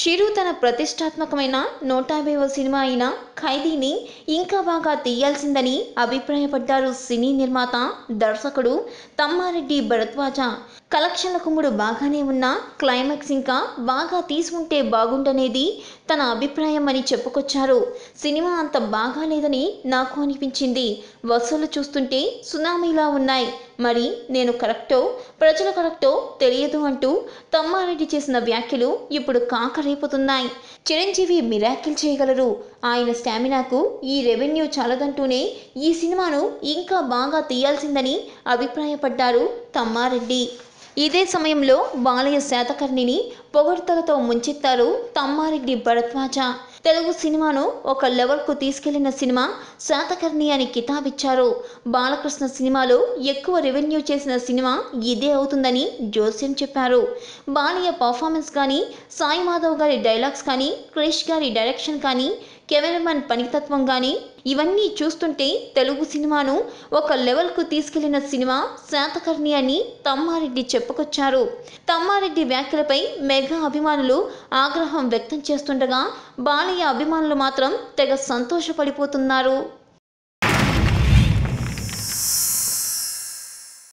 చిరు తన ప్రతిష్టాత్మకమైన 150వ సినిమా అయిన ఖైదీని ఇంకా బాగా తీయాల్సిందని అభిప్రాయపడ్డారు సినీ నిర్మాత, దర్శకుడు తమ్మారెడ్డి భరద్వాజ. కలెక్షన్ల కుమ్ముడు బాగానే ఉన్నా క్లైమాక్స్ ఇంకా బాగా తీసుకుంటే బాగుండనేది తన అభిప్రాయం అని చెప్పుకొచ్చారు. సినిమా అంత బాగాలేదని నాకు అనిపించింది. వసూలు చూస్తుంటే సునామీలా ఉన్నాయి. మరి నేను కరెక్టో ప్రజలు కరెక్టో తెలియదు అంటూ తమ్మారెడ్డి చేసిన వ్యాఖ్యలు ఇప్పుడు కాకరేపుతున్నాయి. చిరంజీవి మిరాకిల్ చేయగలరు. ఆయన స్టామినాకు ఈ రెవెన్యూ చాలదంటూనే ఈ సినిమాను ఇంకా బాగా తీయాల్సిందని అభిప్రాయపడ్డారు తమ్మారెడ్డి. ఇదే సమయంలో బాలయ్య శాతకర్ణిని పొగడ్తలతో ముంచెత్తారు తమ్మారెడ్డి భరద్వాజ. తెలుగు సినిమాను ఒక లెవెల్కు తీసుకెళ్లిన సినిమా శాతకర్ణి అని కితాబిచ్చారు. బాలకృష్ణ సినిమాలో ఎక్కువ రెవెన్యూ చేసిన సినిమా ఇదే అవుతుందని జోస్యం చెప్పారు. బాలయ్య పర్ఫార్మెన్స్ కానీ, సాయి మాధవ్ గారి డైలాగ్స్ కానీ, క్రిష్ గారి డైరెక్షన్ కానీ, కెమెరామెన్ పనితత్వం కానీ ఇవన్నీ చూస్తుంటే తెలుగు సినిమాను ఒక లెవెల్కు తీసుకెళ్లిన సినిమా శాతకర్ణి అని తమ్మారెడ్డి చెప్పుకొచ్చారు. తమ్మారెడ్డి వ్యాఖ్యలపై మెగా అభిమానులు ఆగ్రహం వ్యక్తం చేస్తుండగా బాలయ్య అభిమానులు మాత్రం తెగ సంతోషపడిపోతున్నారు.